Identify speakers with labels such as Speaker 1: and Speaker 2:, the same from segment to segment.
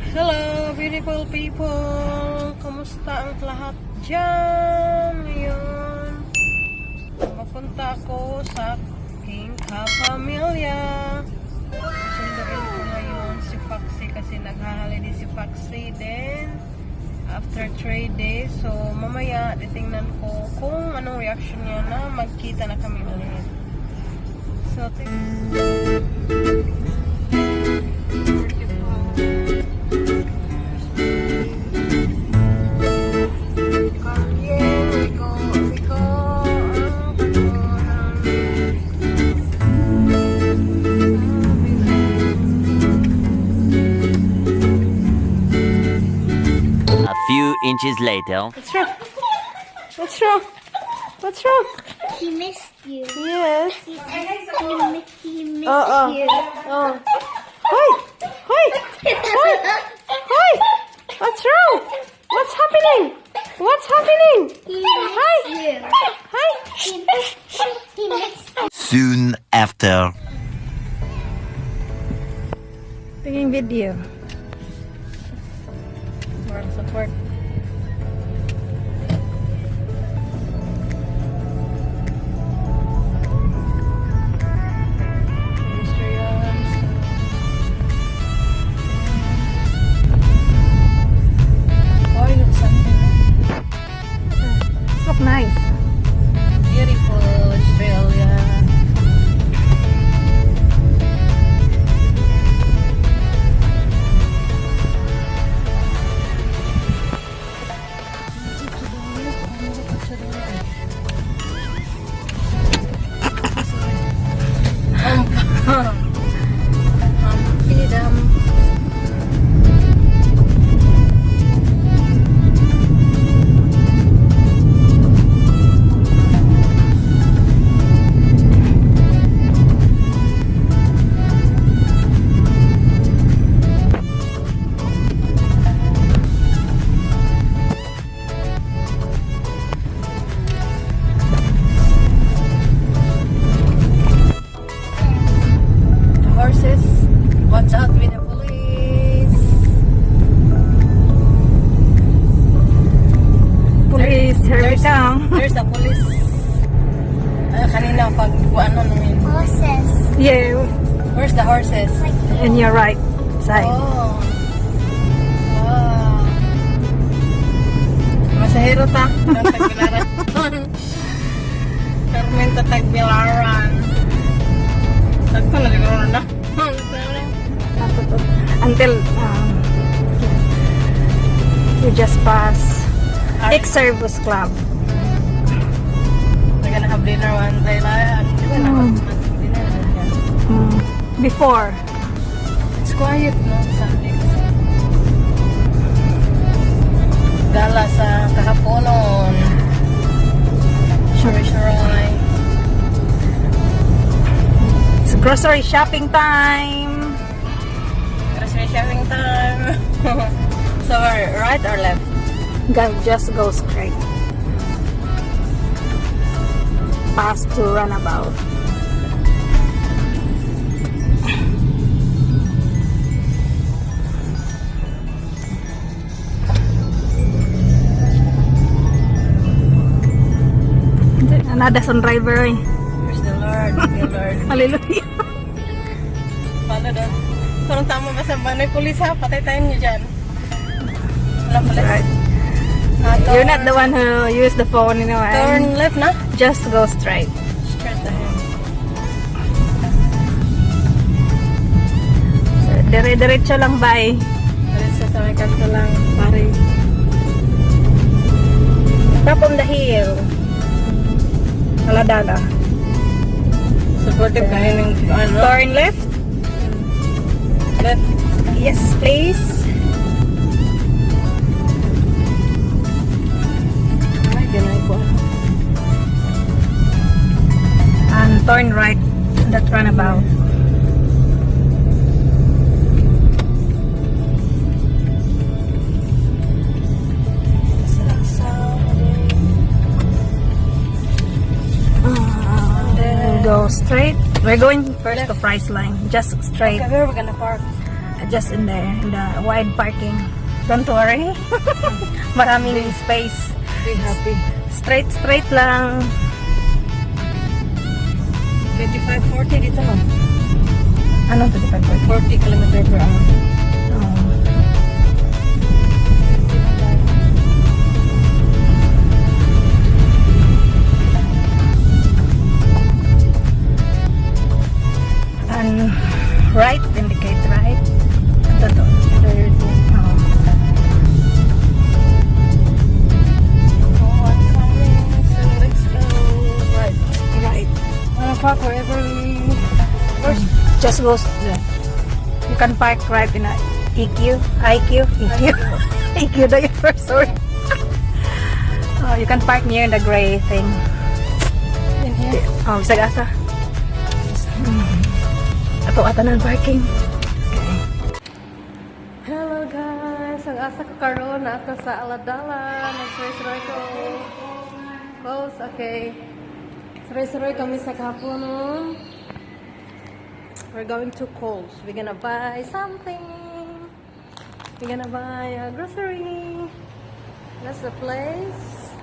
Speaker 1: Hello, beautiful people! Kamusta ang lahat dyan? Ngayon, mapunta ako sa aking kapamilya. Sunduin ko ngayon si Foxy kasi naghahaliday si Foxy. Then, after 3 days, so mamaya titingnan ko kung anong reaction niya na magkita na kami ulit. So,
Speaker 2: Few inches later.
Speaker 1: what's wrong? What's wrong? What's wrong?
Speaker 3: He missed you.
Speaker 1: Yes.
Speaker 3: He missed you.
Speaker 1: Oh. Hoy! Hoy! Hoy! Hoy! What's wrong? What's happening? What's happening?
Speaker 3: He
Speaker 1: Hi!
Speaker 3: missed you.
Speaker 1: Hi!
Speaker 3: He missed you.
Speaker 2: Soon after.
Speaker 1: Taking video. Moral support.
Speaker 4: Look nice.
Speaker 1: Beautiful Australia. Horses, watch out with the police.
Speaker 4: Police, here we come.
Speaker 1: There's a police. Kanina pag ano namin.
Speaker 3: Horses.
Speaker 4: Yeah,
Speaker 1: Where's the horses?
Speaker 4: in your right side.
Speaker 1: Oh. Wow. Masahero ta. Tagbilaran. Carmen ta tagbilaran. Tagto na siguro na.
Speaker 4: Until you just pass ex-service club.
Speaker 1: We're gonna have dinner one day lang. Di ba na dinner na yan?
Speaker 4: Before.
Speaker 1: It's quiet, no? Sunday. Gala sa Kahaponon. Sure.
Speaker 4: It's grocery shopping time.
Speaker 1: Grocery shopping time. So, right or left?
Speaker 4: Just go straight. Pass to runabout. Nada son driver eh.
Speaker 1: Praise the Lord. Thank you, Lord.
Speaker 4: Hallelujah.
Speaker 1: Paano doon? Parang tama ba sa banay pulis ha? Patay tayo niyo dyan. Walang pulis.
Speaker 4: Right. You're not the one who used the phone, you know.
Speaker 1: Turn left na?
Speaker 4: Just go straight.
Speaker 1: Straight ahead.
Speaker 4: So, dire-diretso lang bye.
Speaker 1: Diretso sa may kanto lang.
Speaker 4: Pare. Top on the hill. Ulladulla.
Speaker 1: Supportive kayo ng ano?
Speaker 4: Turn left.
Speaker 1: Left.
Speaker 4: Yes, please.
Speaker 1: Ay, ganun ko.
Speaker 4: And turn right. That runabout.
Speaker 1: Then
Speaker 4: go straight. We're going first to Priceline. Just straight.
Speaker 1: Okay, where are we gonna park?
Speaker 4: just in there, in the wide parking. Don't worry. Maraming space.
Speaker 1: Be happy.
Speaker 4: Straight lang.
Speaker 1: 25-40 dito no?
Speaker 4: Anong 25?
Speaker 1: 40 km/h.
Speaker 4: Oh. And right indicate right. Ito. Oh.
Speaker 1: Let's go.
Speaker 4: Right.
Speaker 1: Park wherever we...
Speaker 4: First, just goes there. You can park right in a EQ. EQ the first word. Oh, you can park near the gray thing.
Speaker 1: In here.
Speaker 4: Oh, bisag asa. Ato ata ng parking.
Speaker 1: Hello guys! Ang asa ko karon na ato sa Ulladulla. Nag-suroy ko. Close, okay. Suroy kami sa kahapon. We're going to Coles. We're gonna buy something. We're gonna buy a grocery. That's the place.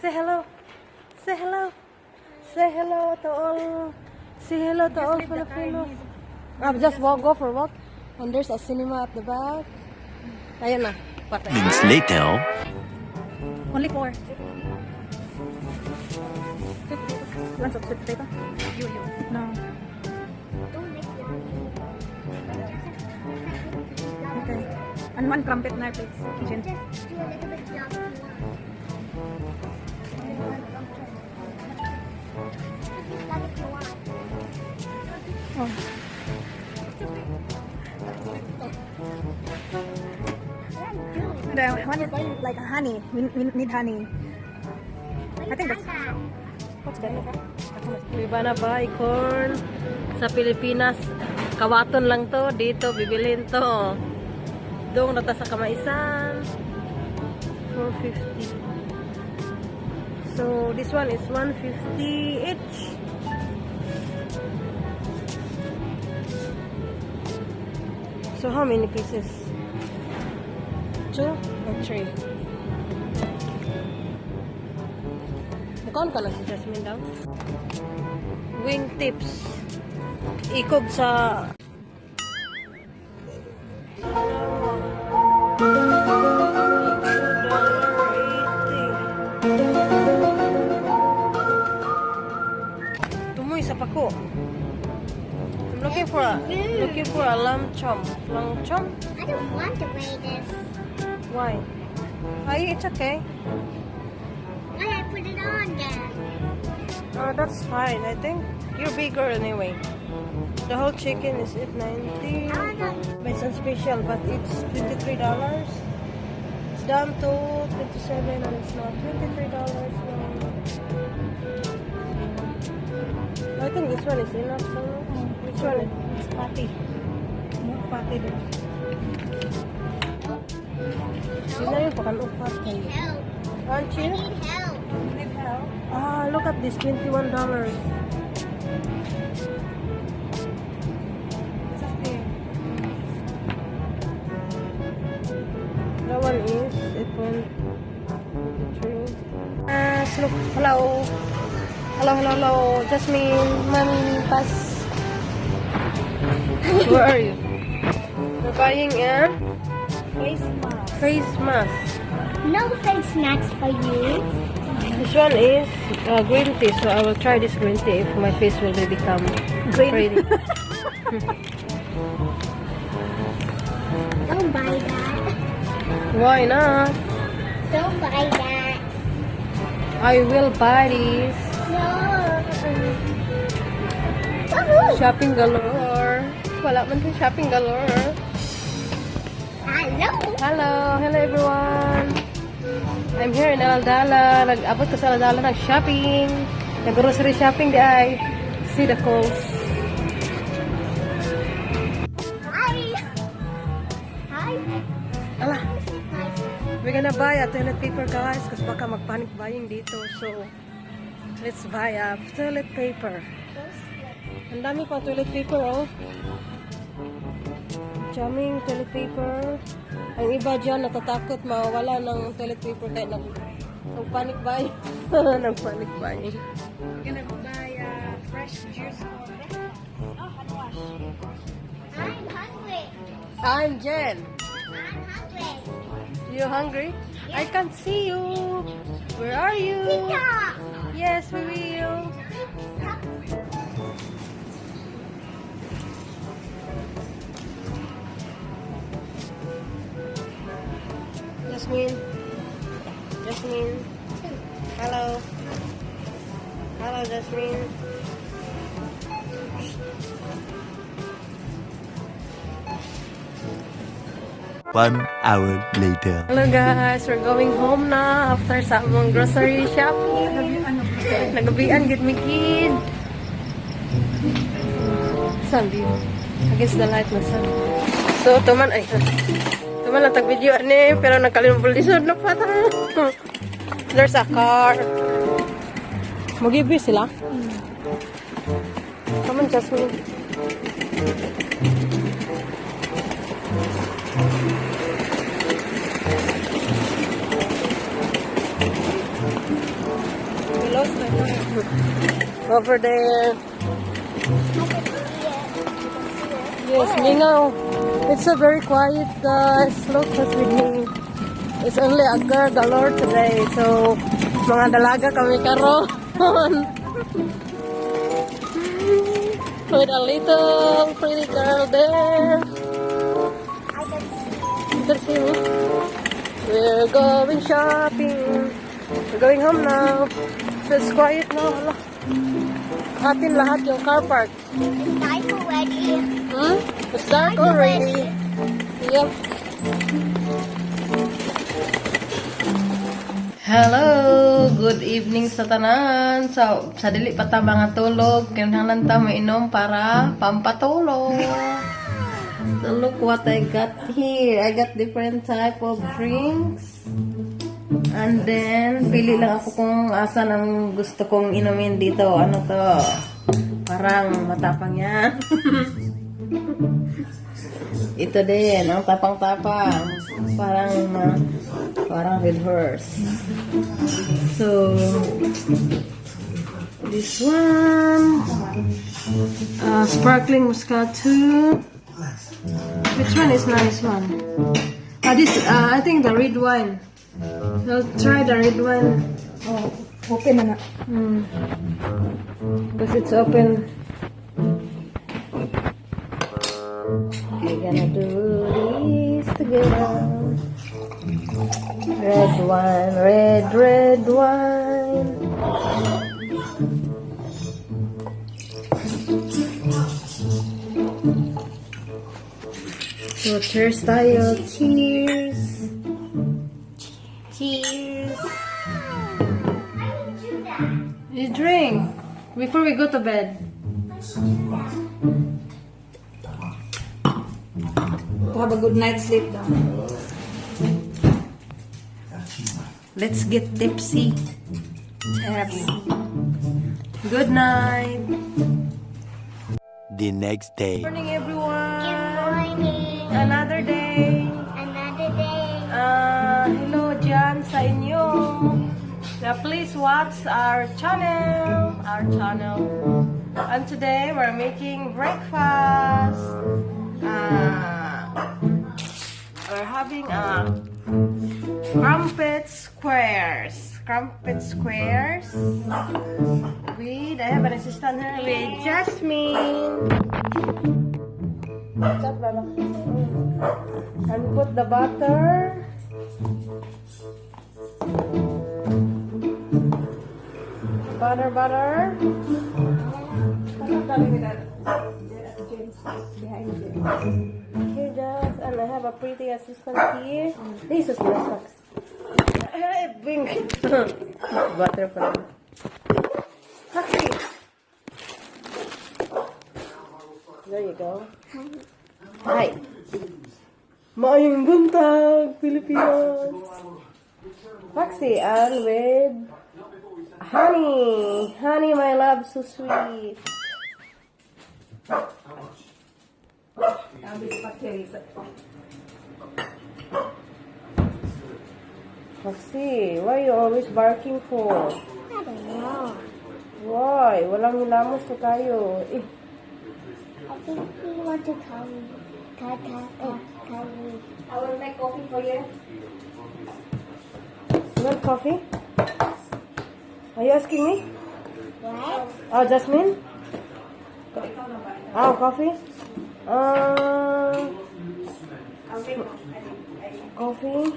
Speaker 1: Say hello. Say hello. Say hello to all. Say hello to all Filipinos. Just go for a walk. And there's a cinema at the back. Ayun na. Patay.
Speaker 2: Minutes later.
Speaker 4: Only 4. One of sweet potato?
Speaker 3: You.
Speaker 4: No.
Speaker 3: Don't make it.
Speaker 4: Okay. And one crumpet na please. Kitchen.
Speaker 3: Just do a little bit of
Speaker 4: Oh. The one is like honey. We need honey. I think that's what's that?
Speaker 1: Iba na ba? Corn. Sa Pilipinas, kawaton lang to. Dito, bibilin to. Doon nata sa kamaisan. 450. So, this one is 150 each. So, how many pieces? 2 or 3? Bukan ka lang si Jasmine daw. Wing tips. Ikob sa... Tumoy sa pako. I'm looking for a lamb chop. Lamb chop?
Speaker 3: I don't want to weigh this.
Speaker 1: Why? Ay, it's okay.
Speaker 3: Why I put it on then?
Speaker 1: Oh, that's fine. I think you're bigger anyway. The whole chicken is $8.90. It's a special, but it's $23. It's down to $27 and it's now $23 now. I think this one is enough. So which one?
Speaker 4: It's fatty. More fatty than.
Speaker 1: Yun na yung pakan-upat kayo.
Speaker 3: Help.
Speaker 1: Aren't you?
Speaker 3: Need help.
Speaker 4: Need help?
Speaker 1: Ah, look at this, $21.
Speaker 4: It's okay.
Speaker 1: That one is 8.23. Look, hello. Hello. Jasmine, mommy, pass. Where are you? We're buying a face mask.
Speaker 3: No face mask for you.
Speaker 1: This one is green tea, so I will try this green tea if my face will become pretty.
Speaker 3: Don't buy that.
Speaker 1: Why not?
Speaker 3: Don't buy that.
Speaker 1: I will buy this.
Speaker 3: No.
Speaker 1: Shopping galore. Wala man din shopping galore.
Speaker 3: Hello.
Speaker 1: Hello everyone. I'm here in Ulladulla. Nag-abot ko sa Ulladulla nag-shopping. Nag-grocery shopping di ay. See the Coles.
Speaker 3: Hi.
Speaker 1: Ala, we're gonna buy a toilet paper guys kasi baka mag-panic buying dito. So, let's buy a toilet paper. Ang dami pa toilet paper oh. Chaming toilet paper. Ang iba dyan natatakot mawala ng toilet paper kaya nag-panic buy. Nag-panic buy.
Speaker 4: Gonna buy fresh juice for breakfast. Oh, hand wash.
Speaker 3: I'm hungry.
Speaker 1: I'm Jen.
Speaker 3: I'm hungry.
Speaker 1: You hungry? I can't see you. Where are you?
Speaker 3: Tita.
Speaker 1: Yes, we will. Jasmine. Jasmine. Hello. Hello, Jasmine.
Speaker 2: 1 hour later.
Speaker 1: Hello guys, we're going home na after sa among grocery shopping. Nagabian gid mi kid. Sabi, against the light na sun. So, tuman lang tag video ni pero nagkalimutan lisod na pata. There's a car. Magibi sila. Come on, Jasmine. We lost the car. Over there. Yes, Mingaw. It's a very quiet, guys. Look what's with me. It's only a girl galore today. So, mga dalaga kami karon. With a little pretty girl there. You can see me. We're going shopping. We're going home now. So it's quiet now. Hala. Atin lahat yung car park.
Speaker 3: It's nice already.
Speaker 1: Hmm? It's dark already. Yep. Hello, good evening sa tanan. Sa dili pa ta mga tulog, kinahanglan ta mainom para pampatulog. So look what I got here. I got different type of drinks. And then, pili lang ako kung asan ang gusto kong inumin dito. Ano to? Parang matapang yan. Ito din, ang tapang-tapang. Parang red horse. So, this one. Sparkling Moscato. Which one is nice one? I think the red wine. I'll try the red one.
Speaker 4: Oh, open na nga.
Speaker 1: Because it's open. We're gonna do this together. Red wine, red wine. So cheers tayo. Cheers. Cheers. You drink before we go to bed.
Speaker 4: To have a good night's sleep daw.
Speaker 1: Let's get tipsy. Good night.
Speaker 2: The next day.
Speaker 1: Good morning, everyone.
Speaker 3: Good morning.
Speaker 1: Another day.
Speaker 3: Another day.
Speaker 1: Hello dyan sa inyo. Please watch our channel. And today we're making breakfast. We're having crumpet squares. I have an assistant here with Jasmine. And put the butter. Butter. Here, Jazz, and I have a pretty assistant here. This is my socks. Bing. Butter pa lang. Taxi. There you go. Hi. Maayong buntag, Pilipinas. Taxi, and with honey. Honey, my love, so sweet. Foxy, why are you always barking for?
Speaker 3: I don't know.
Speaker 1: Why? Walang hilamos to tayo. Eh,
Speaker 3: I think we want to come. Come.
Speaker 4: I will make coffee for you.
Speaker 1: you want coffee? Are you asking me?
Speaker 3: What?
Speaker 1: Oh, Jasmine? Oh, coffee? Coffee?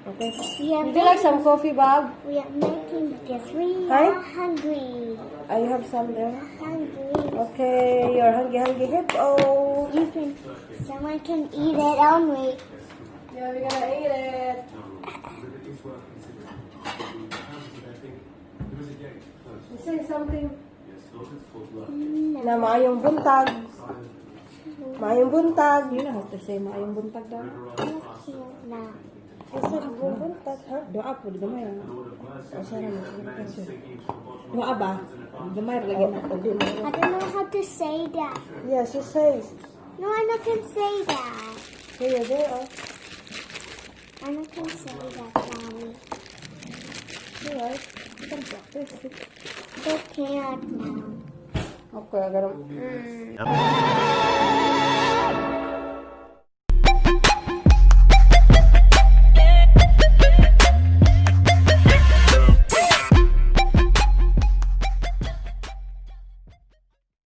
Speaker 1: Okay. Would you like some coffee, Bob?
Speaker 3: We are making this. We
Speaker 1: Hi?
Speaker 3: are hungry.
Speaker 1: I have some there.
Speaker 3: Hungry.
Speaker 1: Okay, you're hungry hippo.
Speaker 3: You can. Someone can eat it only.
Speaker 1: Yeah, we're gonna eat it. Say something.
Speaker 3: No.
Speaker 1: Na maayong buntag. Maayong buntag.
Speaker 4: You know how to say maayong buntag daw.
Speaker 3: No.
Speaker 1: I said buntag, ha?
Speaker 4: Doa po, gamay lang.
Speaker 1: O, sarang
Speaker 4: Doa ba? Gamay lagi na.
Speaker 3: I don't know how to say that.
Speaker 1: Yeah, she says.
Speaker 3: No, I not can say that.
Speaker 1: Say it there, oh.
Speaker 3: I not can say that, Mommy.
Speaker 1: Alright. You can practice it.
Speaker 3: They can't now.
Speaker 1: Okay, I got 'em.
Speaker 3: Mm.
Speaker 2: Yum.